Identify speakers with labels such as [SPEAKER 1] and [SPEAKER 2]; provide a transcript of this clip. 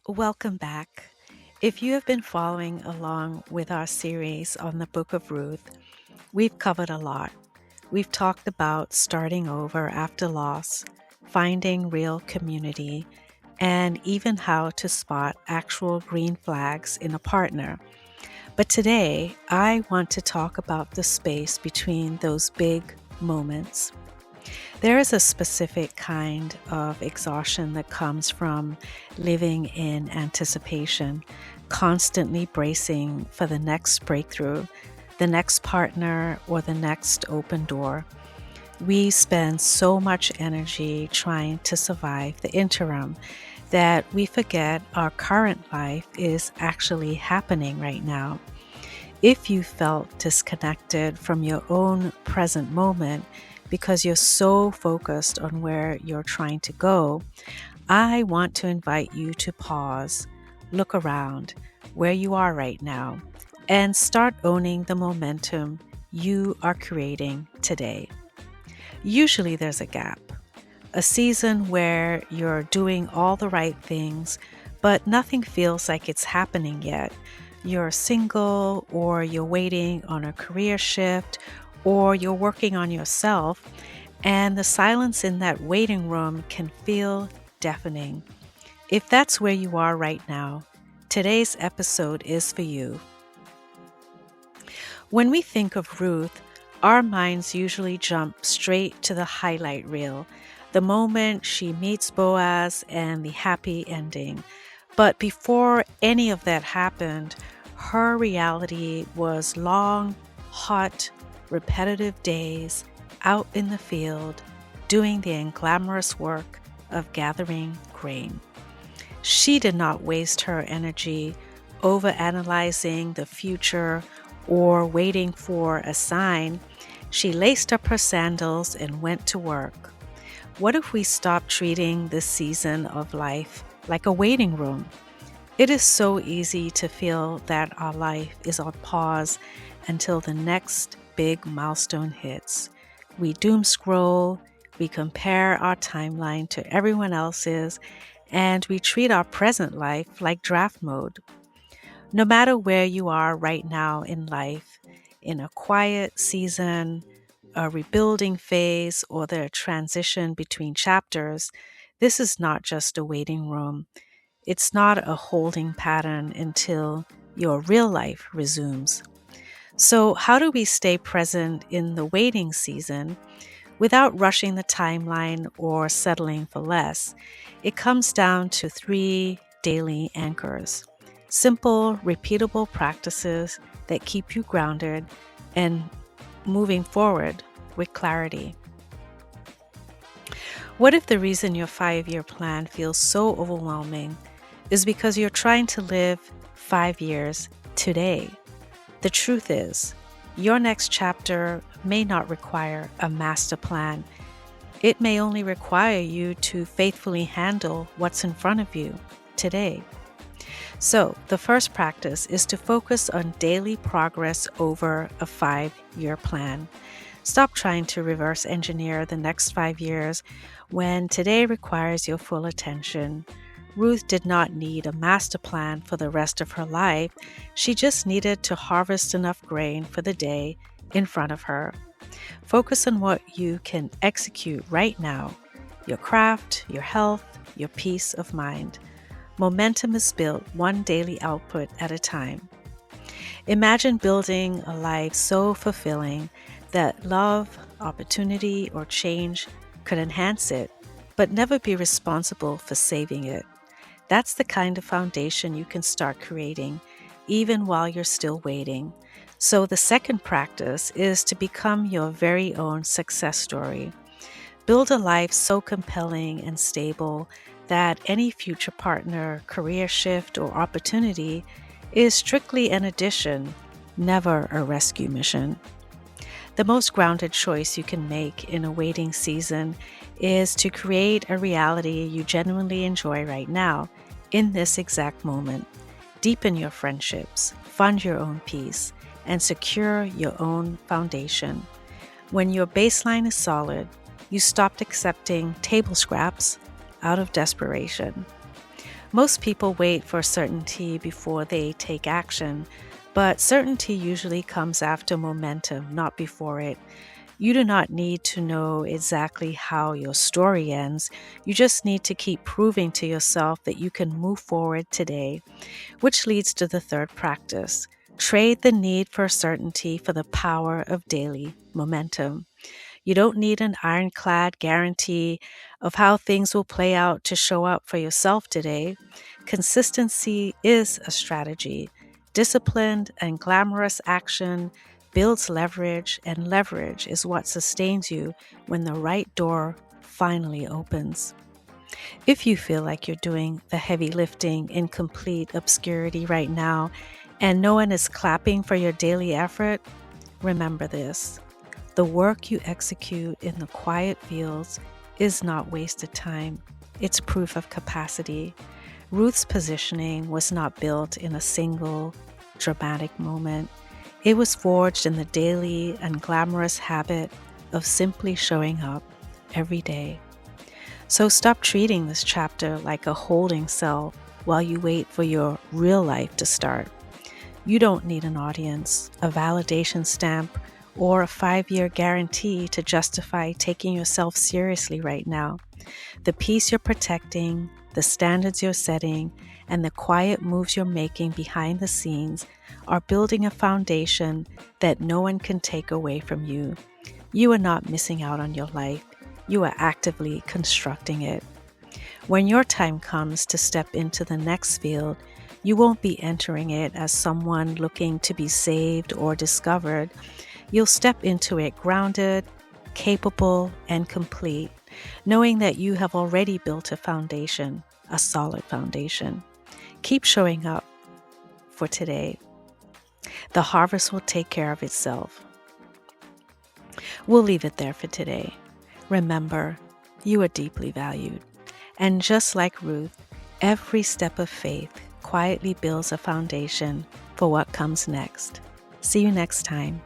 [SPEAKER 1] Welcome back. If you have been following along with our series on the Book of Ruth, we've covered a lot. We've talked about starting over after loss, finding real community, and even how to spot actual green flags in a partner. But today, I want to talk about the space between those big moments. There is a specific kind of exhaustion that comes from living in anticipation, constantly bracing for the next breakthrough, the next partner, or the next open door. We spend so much energy trying to survive the interim that we forget our current life is actually happening right now. If you felt disconnected from your own present moment because you're so focused on where you're trying to go, I want to invite you to pause, look around where you are right now, and start owning the momentum you are creating today. Usually there's a gap, a season where you're doing all the right things, but nothing feels like it's happening yet. You're single, or you're waiting on a career shift, or you're working on yourself, and the silence in that waiting room can feel deafening. If that's where you are right now, today's episode is for you. When we think of Ruth, our minds usually jump straight to the highlight reel, the moment she meets Boaz and the happy ending. But before any of that happened, her reality was long, hot, repetitive days out in the field doing the unglamorous work of gathering grain. She did not waste her energy overanalyzing the future or waiting for a sign. She laced up her sandals and went to work. What if we stopped treating this season of life like a waiting room? It is so easy to feel that our life is on pause until the next big milestone hits. We doom scroll, we compare our timeline to everyone else's, and we treat our present life like draft mode. No matter where you are right now in life, in a quiet season, a rebuilding phase, or the transition between chapters, this is not just a waiting room. It's not a holding pattern until your real life resumes. So, how do we stay present in the waiting season without rushing the timeline or settling for less? It comes down to 3 daily anchors. Simple, repeatable practices that keep you grounded and moving forward with clarity. What if the reason your 5-year plan feels so overwhelming is because you're trying to live 5 years today? The truth is, your next chapter may not require a master plan. It may only require you to faithfully handle what's in front of you today. So, the first practice is to focus on daily progress over a 5-year plan. Stop trying to reverse engineer the next 5 years when today requires your full attention. Ruth did not need a master plan for the rest of her life. She just needed to harvest enough grain for the day in front of her. Focus on what you can execute right now: your craft, your health, your peace of mind. Momentum is built one daily output at a time. Imagine building a life so fulfilling that love, opportunity, or change could enhance it, but never be responsible for saving it. That's the kind of foundation you can start creating, even while you're still waiting. So the second practice is to become your very own success story. Build a life so compelling and stable that any future partner, career shift, or opportunity is strictly an addition, never a rescue mission. The most grounded choice you can make in a waiting season is to create a reality you genuinely enjoy right now, in this exact moment. Deepen your friendships, fund your own peace, and secure your own foundation. When your baseline is solid, you stopped accepting table scraps out of desperation. Most people wait for certainty before they take action, but certainty usually comes after momentum, not before it. You do not need to know exactly how your story ends. You just need to keep proving to yourself that you can move forward today, which leads to the third practice. Trade the need for certainty for the power of daily momentum. You don't need an ironclad guarantee of how things will play out to show up for yourself today. Consistency is a strategy. Disciplined and glamorous action builds leverage, and leverage is what sustains you when the right door finally opens. If you feel like you're doing the heavy lifting in complete obscurity right now and no one is clapping for your daily effort, remember this. The work you execute in the quiet fields is not wasted time. It's proof of capacity. Ruth's positioning was not built in a single dramatic moment. It was forged in the daily and glamorous habit of simply showing up every day. So stop treating this chapter like a holding cell while you wait for your real life to start. You don't need an audience, a validation stamp, or a 5-year guarantee to justify taking yourself seriously right now. The peace you're protecting, the standards you're setting, and the quiet moves you're making behind the scenes are building a foundation that no one can take away from you. You are not missing out on your life. You are actively constructing it. When your time comes to step into the next field, you won't be entering it as someone looking to be saved or discovered. You'll step into it grounded, capable, and complete, knowing that you have already built a foundation, a solid foundation. Keep showing up for today. The harvest will take care of itself. We'll leave it there for today. Remember, you are deeply valued. And just like Ruth, every step of faith quietly builds a foundation for what comes next. See you next time.